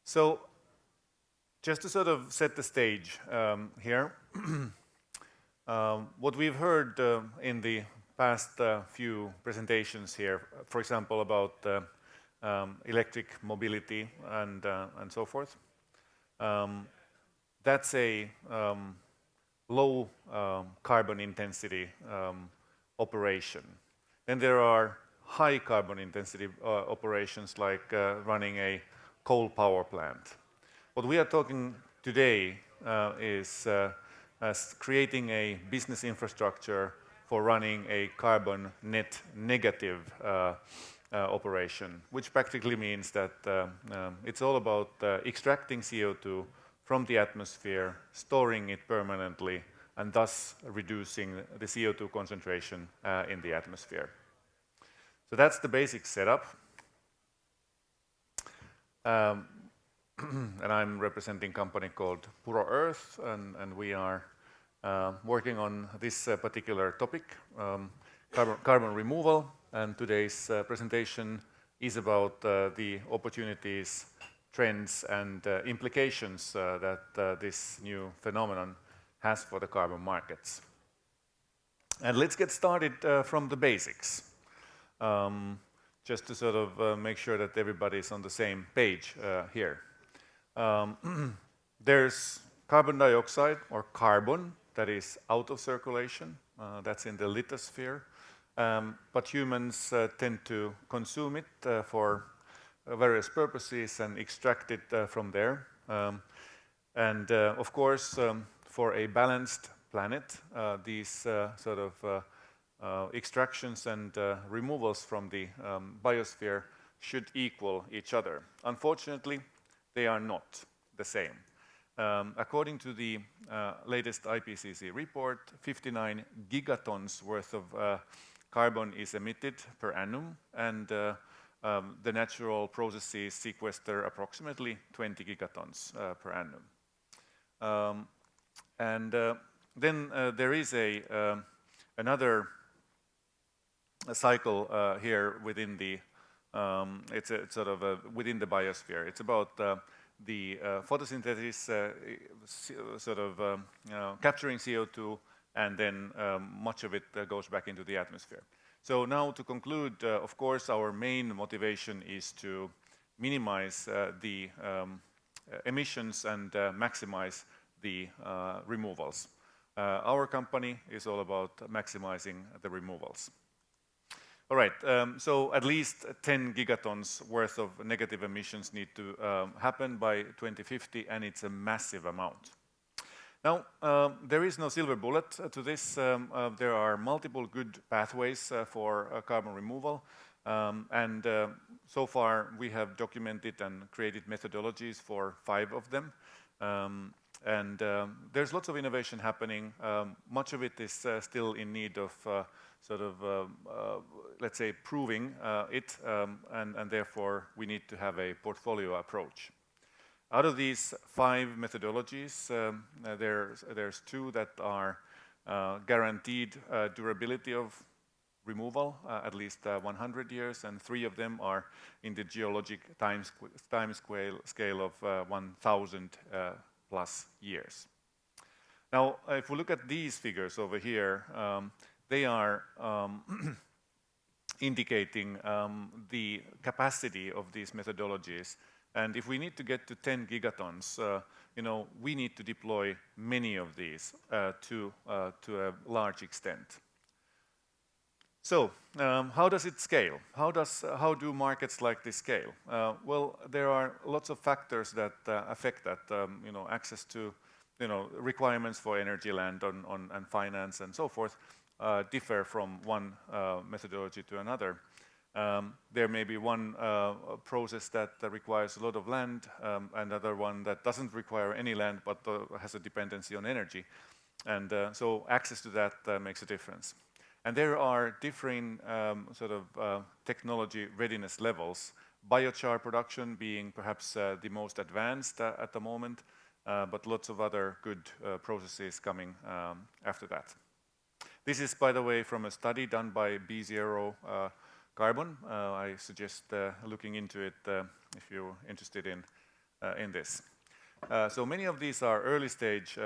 So just to sort of set the stage here, what we've heard in the past few presentations here, for example, about electric mobility and so forth, that's a low carbon intensity operation. Then there are high carbon intensity operations like running a coal power plant. What we are talking today is as creating a business infrastructure for running a carbon net negative operation, which practically means that it's all about extracting CO2 from the atmosphere, storing it permanently, and thus reducing the CO2 concentration in the atmosphere. So that's the basic setup. And I'm representing a company called Puro Earth, and we are working on this particular topic, carbon removal. And today's presentation is about the opportunities, trends, and implications that this new phenomenon has for the carbon markets. And let's get started from the basics, just to sort of make sure that everybody is on the same page here. There's carbon dioxide or carbon that is out of circulation, that's in the lithosphere, but humans tend to consume it for various purposes and extract it from there. And of course, for a balanced planet, these sort of extractions and removals from the biosphere should equal each other. Unfortunately, they are not the same. According to the latest IPCC report, 59 gigatons worth of carbon is emitted per annum, and the natural processes sequester approximately 20 gigatons per annum. Then there is another cycle here within the it's sort of within the biosphere. It's about the photosynthesis sort of capturing CO2, and then much of it goes back into the atmosphere. So now to conclude, of course, our main motivation is to minimize the emissions and maximize the removals. Our company is all about maximizing the removals. All right, so at least 10 gigatons worth of negative emissions need to happen by 2050, and it's a massive amount. Now, there is no silver bullet to this. There are multiple good pathways for carbon removal, and so far we have documented and created methodologies for 5 of them. There's lots of innovation happening. Much of it is still in need of sort of, let's say, proving it, and therefore we need to have a portfolio approach. Out of these 5 methodologies, there's 2 that are guaranteed durability of removal, at least 100 years, and 3 of them are in the geologic time scale of 1,000 plus years. Now, if we look at these figures over here, they are indicating the capacity of these methodologies. And if we need to get to 10 gigatons, we need to deploy many of these to a large extent. So, how does it scale? How do markets like this scale? Well, there are lots of factors that affect that. Access to, requirements for energy, land, and finance, and so forth differ from one methodology to another. There may be one process that requires a lot of land, another one that doesn't require any land but has a dependency on energy. And so access to that makes a difference. And there are differing sort of technology readiness levels, biochar production being perhaps the most advanced at the moment, but lots of other good processes coming after that. This is, by the way, from a study done by B0 Carbon. I suggest looking into it if you're interested in in this. So many of these are early stage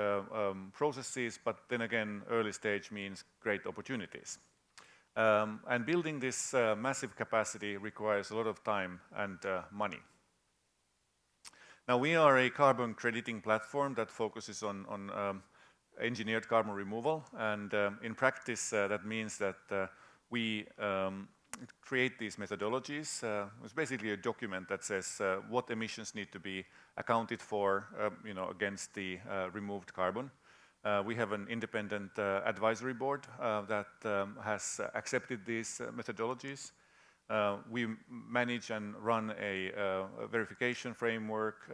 processes, but then again, early stage means great opportunities. And building this massive capacity requires a lot of time and money. Now, we are a carbon crediting platform that focuses on engineered carbon removal, and in practice, that means that we create these methodologies. It's basically a document that says what emissions need to be accounted for, against the removed carbon. We have an independent advisory board that has accepted these methodologies. We manage and run a verification framework.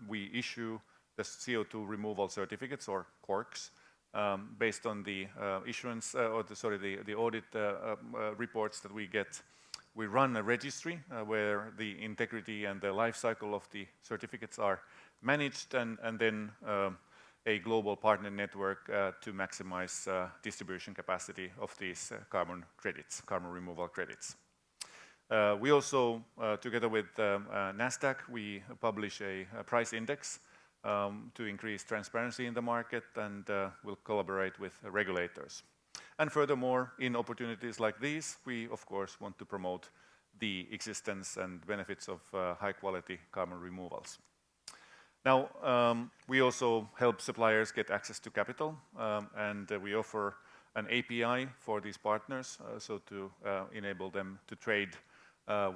We issue the CO2 removal certificates, or CORCs, based on the issuance, the audit reports that we get. We run a registry where the integrity and the life cycle of the certificates are managed, and then a global partner network to maximize distribution capacity of these carbon credits, carbon removal credits. We also, together with NASDAQ, we publish a price index to increase transparency in the market, and we'll collaborate with regulators. And furthermore, in opportunities like these, we of course want to promote the existence and benefits of high-quality carbon removals. Now, we also help suppliers get access to capital, and we offer an API for these partners, so to enable them to trade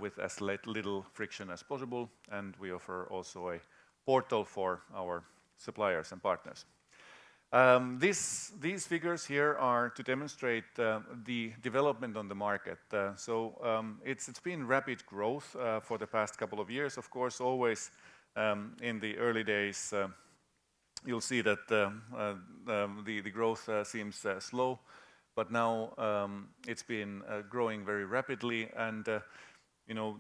with as little friction as possible, and we offer also a portal for our suppliers and partners. These figures here are to demonstrate the development on the market. It's been rapid growth for the past couple of years. Of course, always in the early days, you'll see that the growth seems slow, but now it's been growing very rapidly, and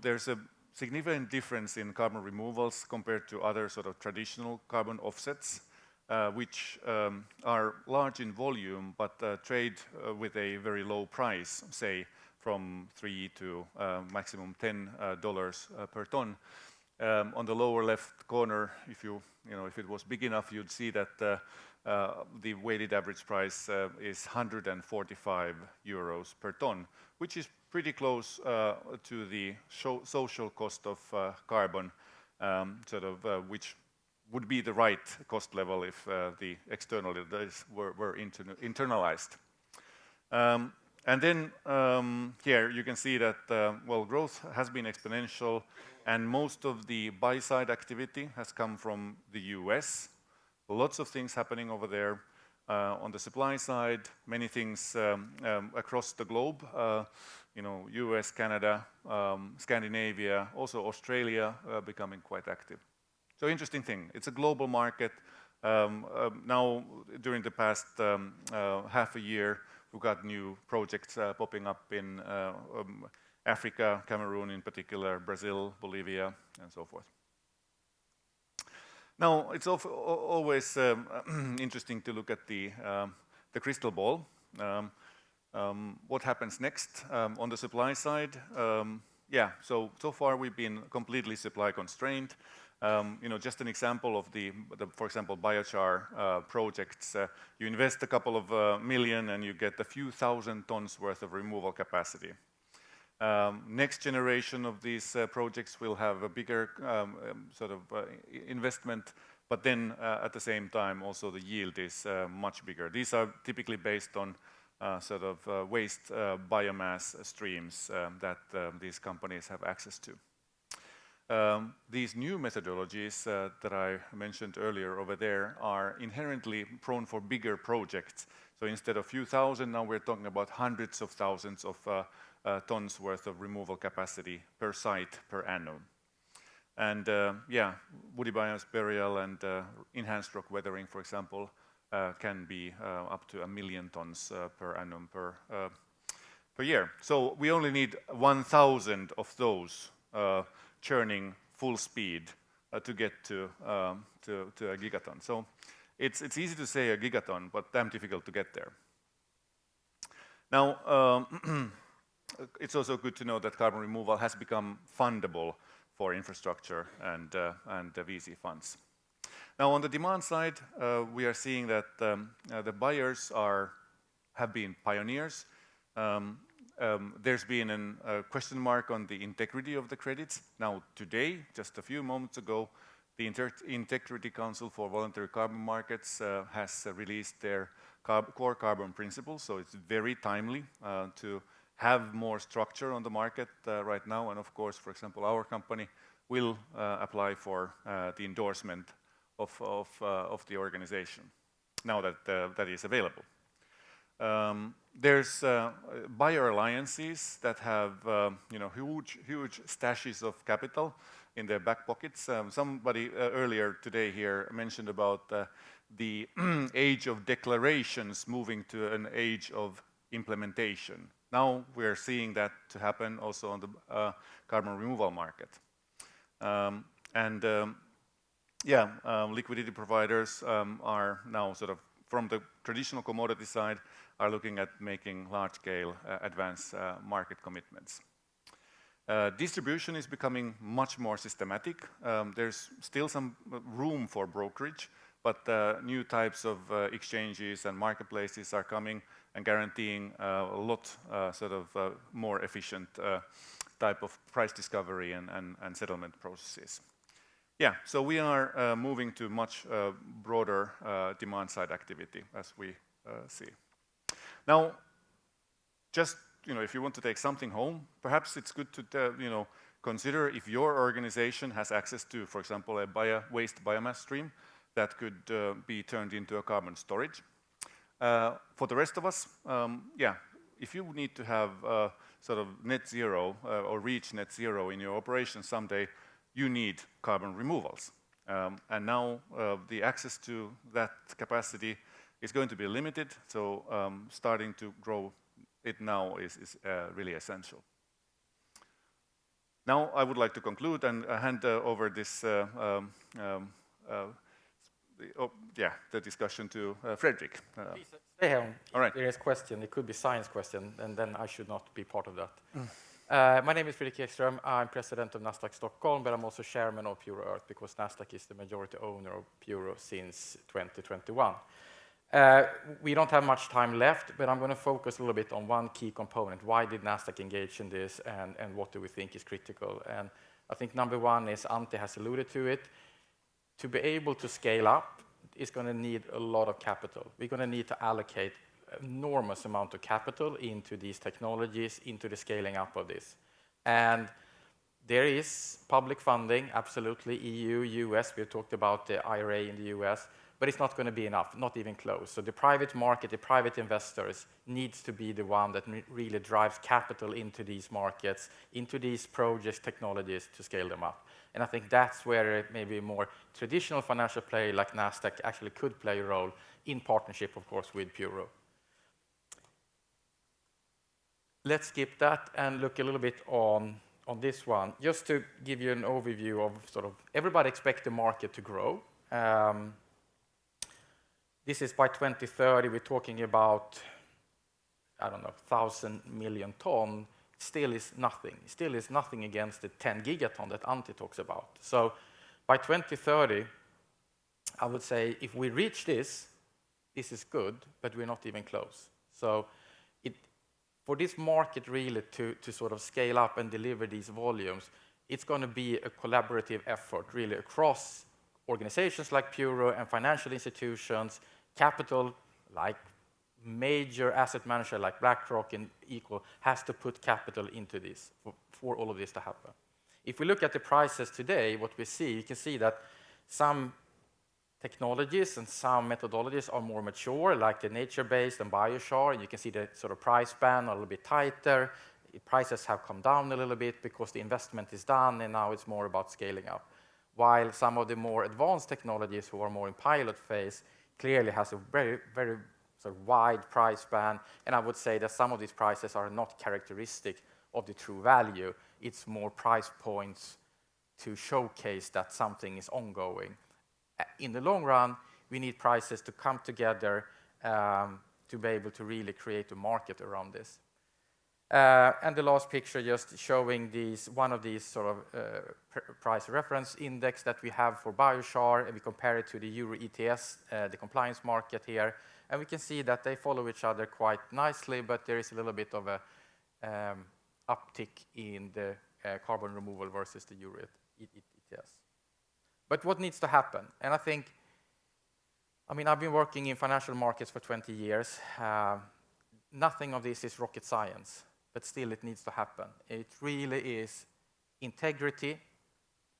there's a significant difference in carbon removals compared to other sort of traditional carbon offsets, which are large in volume, but trade with a very low price, say from $3 to maximum $10 per ton. On the lower left corner, if it was big enough, you'd see that the weighted average price is 145 euros per ton, which is pretty close to the social cost of carbon, which would be the right cost level if the externalities were internalized. And then here you can see that, growth has been exponential, and most of the buy-side activity has come from the US. Lots of things happening over there. On the supply side, many things across the globe, US, Canada, Scandinavia, also Australia becoming quite active. So interesting thing, it's a global market. Now, during the past half a year, we've got new projects popping up in Africa, Cameroon in particular, Brazil, Bolivia, and so forth. Now, it's always interesting to look at the crystal ball. What happens next on the supply side? So far we've been completely supply constrained. Just an example of for example, biochar projects. You invest a couple of million and you get a few thousand tons worth of removal capacity. Next generation of these projects will have a bigger investment, but then at the same time also the yield is much bigger. These are typically based on waste biomass streams that these companies have access to. These new methodologies that I mentioned earlier over there are inherently prone for bigger projects. So instead of few thousand, now we're talking about hundreds of thousands of tons worth of removal capacity per site per annum. And woody biomass burial and enhanced rock weathering, for example, can be up to 1 million tons per annum per year. So we only need 1,000 of those churning full speed to get to a gigaton. So it's easy to say a gigaton, but damn difficult to get there. Now, it's also good to know that carbon removal has become fundable for infrastructure and the VC funds. Now, on the demand side, we are seeing that the buyers have been pioneers. There's been a question mark on the integrity of the credits. Now, today, just a few moments ago, the Integrity Council for Voluntary Carbon Markets has released their core carbon principles, so it's very timely to have more structure on the market right now. And of course, for example, our company will apply for the endorsement of the organization now that that is available. There's buyer alliances that have huge stashes of capital in their back pockets. Somebody earlier today here mentioned about the age of declarations moving to an age of implementation. Now we're seeing that to happen also on the carbon removal market. Liquidity providers are now sort of from the traditional commodity side are looking at making large-scale advanced market commitments. Distribution is becoming much more systematic. There's still some room for brokerage, but new types of exchanges and marketplaces are coming and guaranteeing a lot more efficient type of price discovery and settlement processes. Yeah, so we are moving to much broader demand-side activity as we see. Now, just if you want to take something home, perhaps it's good to consider if your organization has access to, for example, a waste biomass stream that could be turned into a carbon storage. For the rest of us, if you need to have sort of net zero or reach net zero in your operation someday, you need carbon removals. And now the access to that capacity is going to be limited, so starting to grow it now is really essential. Now I would like to conclude and hand over this the discussion to Fredrik. Please stay here. All right. There is a question. It could be science question, and then I should not be part of that. My name is Fredrik Ekström. I'm president of Nasdaq Stockholm, but I'm also chairman of Puro Earth because Nasdaq is the majority owner of Puro since 2021. We don't have much time left, but I'm going to focus a little bit on one key component. Why did Nasdaq engage in this, and what do we think is critical? And I think number one is, Antti has alluded to it, to be able to scale up is going to need a lot of capital. We're going to need to allocate enormous amount of capital into these technologies, into the scaling up of this. And there is public funding, absolutely, EU, US, we've talked about the IRA in the US, but it's not going to be enough, not even close. So the private market, the private investors needs to be the one that really drives capital into these markets, into these projects, technologies to scale them up. And I think that's where maybe a more traditional financial player like Nasdaq actually could play a role in partnership, of course, with Puro. Let's skip that and look a little bit on this one, just to give you an overview of sort of everybody expects the market to grow. This is by 2030, we're talking about, I don't know, 1,000 million ton, still is nothing against the 10 gigaton that Antti talks about. So by 2030, I would say if we reach this is good, but we're not even close. So for this market really to sort of scale up and deliver these volumes, it's going to be a collaborative effort really across organizations like Puro and financial institutions, capital like major asset manager like BlackRock and Equal has to put capital into this for all of this to happen. If we look at the prices today, what we see, you can see that some technologies and some methodologies are more mature, like the nature-based and biochar, and you can see the sort of price band a little bit tighter. Prices have come down a little bit because the investment is done, and now it's more about scaling up. While some of the more advanced technologies who are more in pilot phase clearly has a very, very sort of wide price band, and I would say that some of these prices are not characteristic of the true value. It's more price points to showcase that something is ongoing. In the long run, we need prices to come together to be able to really create a market around this. And the last picture just showing one of these sort of price reference index that we have for biochar, and we compare it to the Euro ETS, the compliance market here. And we can see that they follow each other quite nicely, but there is a little bit of a uptick in the carbon removal versus the Euro ETS. But what needs to happen? And I think, I've been working in financial markets for 20 years. Nothing of this is rocket science, but still it needs to happen. It really is integrity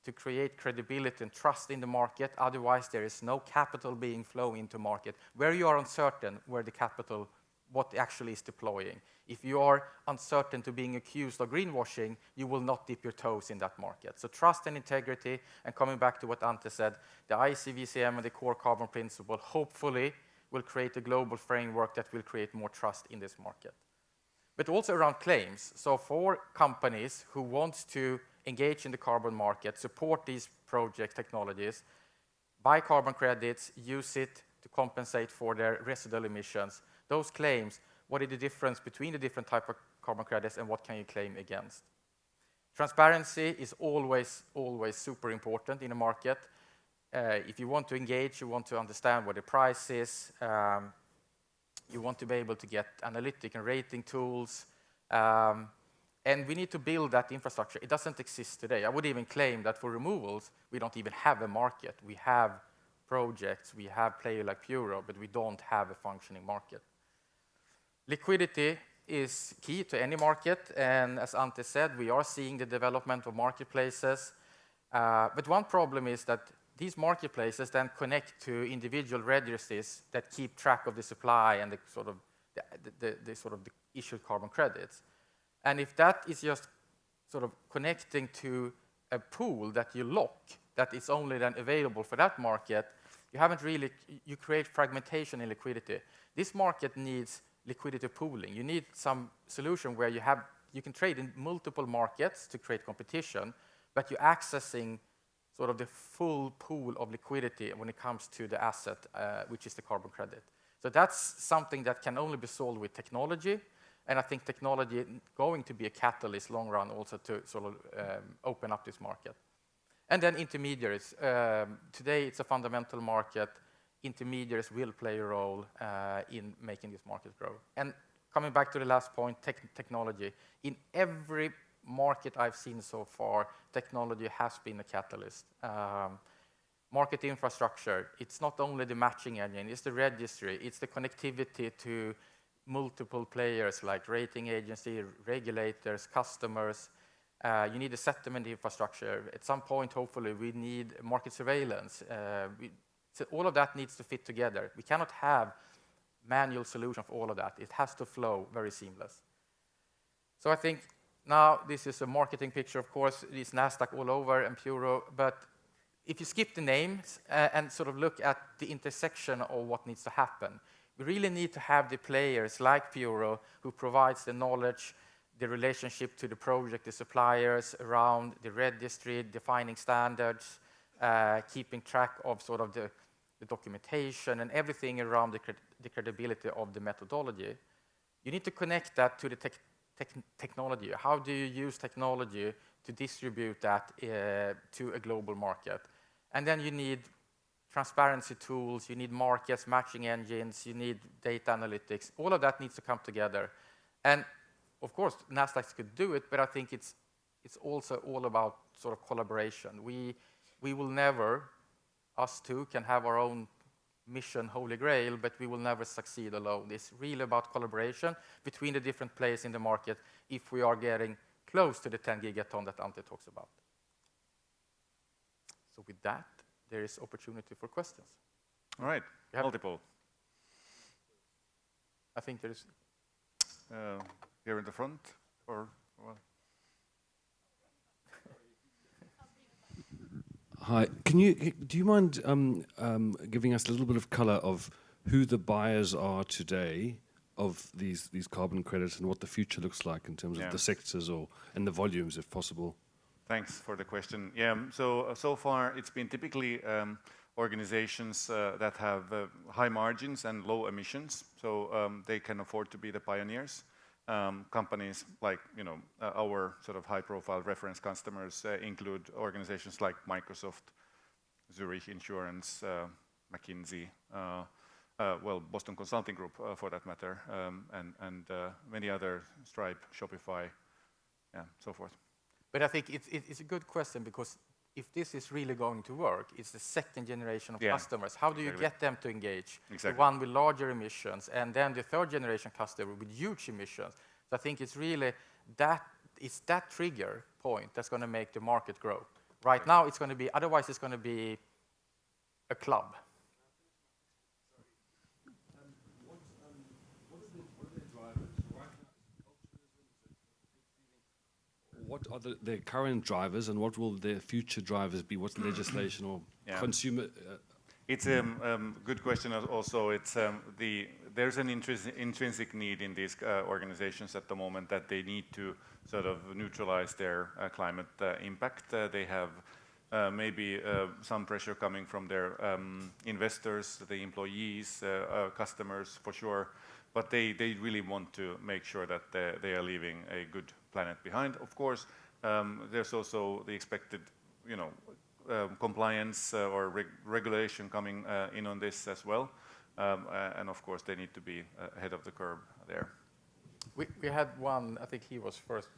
to create credibility and trust in the market. Otherwise, there is no capital being flown into market where you are uncertain where the capital, what actually is deploying. If you are uncertain to being accused of greenwashing, you will not dip your toes in that market. So trust and integrity, and coming back to what Ante said, the ICVCM and the core carbon principle hopefully will create a global framework that will create more trust in this market. But also around claims. So for companies who want to engage in the carbon market, support these project technologies, buy carbon credits, use it to compensate for their residual emissions, those claims, what is the difference between the different type of carbon credits and what can you claim against? Transparency is always super important in a market. If you want to engage, you want to understand what the price is, you want to be able to get analytic and rating tools, and we need to build that infrastructure. It doesn't exist today. I would even claim that for removals, we don't even have a market. We have projects, we have players like Puro, but we don't have a functioning market. Liquidity is key to any market, and as Ante said, we are seeing the development of marketplaces. But one problem is that these marketplaces then connect to individual registries that keep track of the supply and the issued carbon credits. And if that is just sort of connecting to a pool that you lock, that is only then available for that market, you create fragmentation in liquidity. This market needs liquidity pooling. You need some solution where you can trade in multiple markets to create competition, but you're accessing sort of the full pool of liquidity when it comes to the asset, which is the carbon credit. So that's something that can only be solved with technology, and I think technology is going to be a catalyst long run also to sort of open up this market. And then intermediaries. Today it's a fundamental market. Intermediaries will play a role in making this market grow. And coming back to the last point, technology. In every market I've seen so far, technology has been a catalyst. Market infrastructure, it's not only the matching engine, it's the registry, it's the connectivity to multiple players like rating agency, regulators, customers. You need a settlement infrastructure. At some point, hopefully, we need market surveillance. So all of that needs to fit together. We cannot have manual solution for all of that. It has to flow very seamless. So I think now this is a marketing picture, of course, it is Nasdaq all over and Puro, but if you skip the names and sort of look at the intersection of what needs to happen, we really need to have the players like Puro who provides the knowledge, the relationship to the project, the suppliers around the registry, defining standards, keeping track of sort of the documentation and everything around the credibility of the methodology. You need to connect that to the technology. How do you use technology to distribute that to a global market? And then you need transparency tools, you need markets, matching engines, you need data analytics. All of that needs to come together. And of course, Nasdaq could do it, but I think it's also all about sort of collaboration. We will never, us two can have our own mission, holy grail, but we will never succeed alone. It's really about collaboration between the different players in the market if we are getting close to the 10 gigaton that Ante talks about. So with that, there is opportunity for questions. All right, multiple. I think there is. Here in the front, or well. Hi, do you mind giving us a little bit of color of who the buyers are today of these carbon credits and what the future looks like in terms of the sectors and the volumes, if possible? Thanks for the question. Yeah, so far it's been typically organizations that have high margins and low emissions, so they can afford to be the pioneers. companies like, our sort of high-profile reference customers include organizations like Microsoft, Zurich Insurance, McKinsey, Boston Consulting Group for that matter, and many other, Stripe, Shopify, so forth. But I think it's a good question, because if this is really going to work, it's the second generation of customers. How do you get them to engage? Exactly. The one with larger emissions, and then the third generation customer with huge emissions. So I think it's really that trigger point that's going to make the market grow. Right now, it's going to be, otherwise it's going to be a club. What are their current drivers, and what will their future drivers be? What's legislation or consumer? It's a good question. Also, it's there's an intrinsic need in these organizations at the moment that they need to sort of neutralize their climate impact. They have maybe some pressure coming from their investors, the employees, customers for sure, but they really want to make sure that they are leaving a good planet behind. Of course, there's also the expected, compliance or regulation coming in on this as well, and of course they need to be ahead of the curve there. We had one, I think he was first.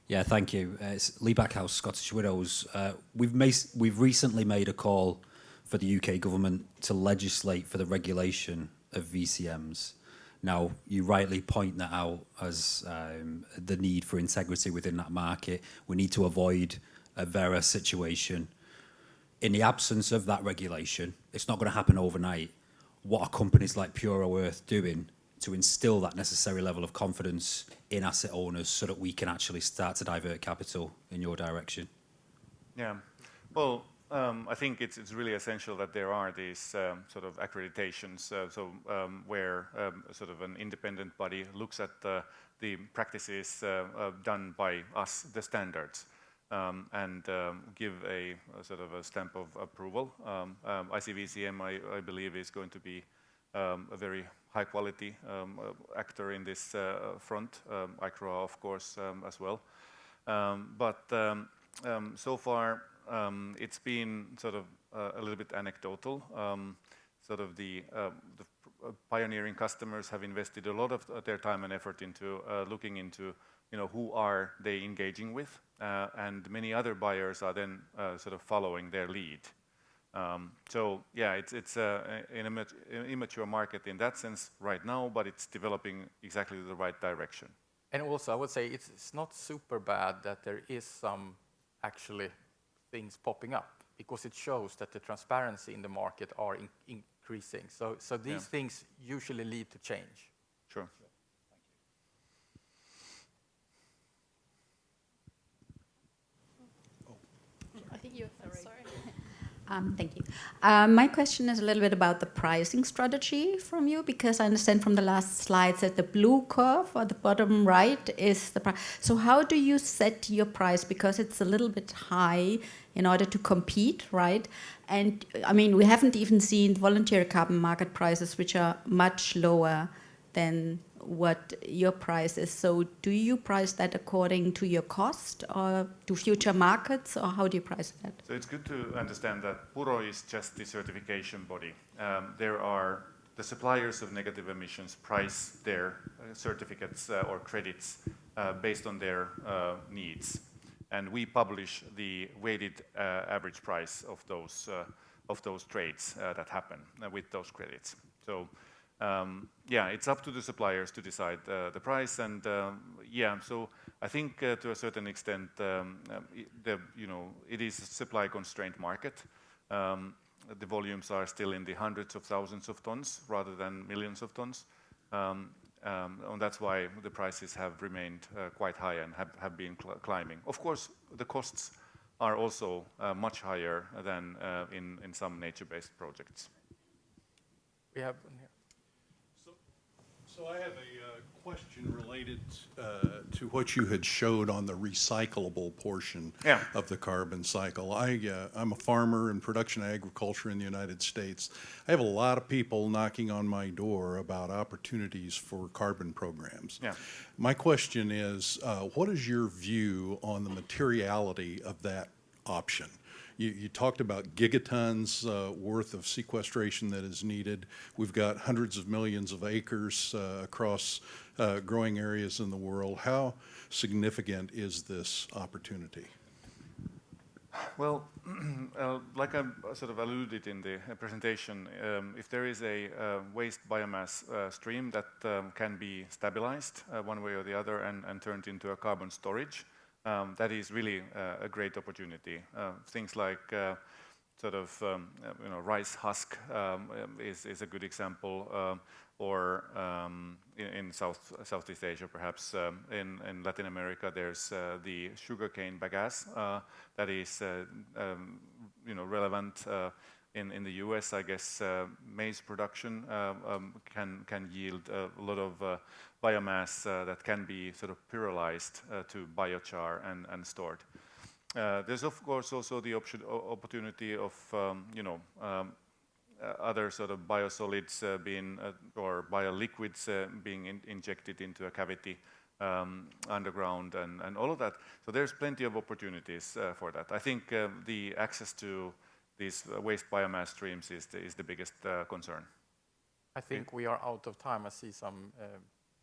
Yeah, thank you. It's Lee Backhouse, Scottish Widows. We've recently made a call for the UK government to legislate for the regulation of VCMs. Now, you rightly point that out as the need for integrity within that market. We need to avoid a Verra situation. In the absence of that regulation, it's not going to happen overnight. What are companies like Puro Earth doing to instill that necessary level of confidence in asset owners so that we can actually start to divert capital in your direction? Yeah, well, I think it's really essential that there are these sort of accreditations, where sort of an independent body looks at the practices done by us, the standards, and give a sort of a stamp of approval. ICVCM, I believe, is going to be a very high quality actor in this front. ICROA, of course, as well. But so far, it's been sort of a little bit anecdotal. Sort of the pioneering customers have invested a lot of their time and effort into looking into, who are they engaging with, and many other buyers are then sort of following their lead. So yeah, it's an immature market in that sense right now, but it's developing exactly the right direction. And also, I would say it's not super bad that there is some actually things popping up, because it shows that the transparency in the market are increasing. So these things usually lead to change. Sure. I think you. Sorry. Thank you. My question is a little bit about the pricing strategy from you, because I understand from the last slides that the blue curve or the bottom right is the price. So how do you set your price? Because it's a little bit high in order to compete, right? And I mean, we haven't even seen voluntary carbon market prices, which are much lower than what your price is. So do you price that according to your cost or to future markets, or how do you price that? So it's good to understand that Puro is just the certification body. There are the suppliers of negative emissions price their certificates or credits based on their needs. And we publish the weighted average price of those trades that happen with those credits. So yeah, it's up to the suppliers to decide the price, and yeah, so I think to a certain extent, it is a supply constraint market. The volumes are still in the hundreds of thousands of tons rather than millions of tons, and that's why the prices have remained quite high and have been climbing. Of course, the costs are also much higher than in some nature-based projects. We have one here. So I have a question related to what you had showed on the recyclable portion of the carbon cycle. I'm a farmer in production agriculture in the United States. I have a lot of people knocking on my door about opportunities for carbon programs. Yeah. My question is, what is your view on the materiality of that option? You talked about gigatons worth of sequestration that is needed. We've got hundreds of millions of acres across growing areas in the world. How significant is this opportunity? Well, like I sort of alluded in the presentation, if there is a waste biomass stream that can be stabilized one way or the other and turned into a carbon storage, that is really a great opportunity. Things like sort of rice husk is a good example, or in Southeast Asia, perhaps in Latin America, there's the sugarcane bagasse that is relevant. In the U.S., I guess maize production can yield a lot of biomass that can be sort of pyrolyzed to biochar and stored. There's of course also the opportunity of other sort of biosolids being or bioliquids being injected into a cavity underground and all of that. So there's plenty of opportunities for that. I think the access to these waste biomass streams is the biggest concern. I think we are out of time. I see some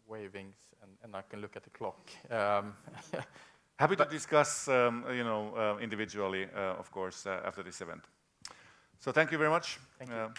wavings, and I can look at the clock. Happy to discuss, individually, of course, after this event. So thank you very much. Thank you.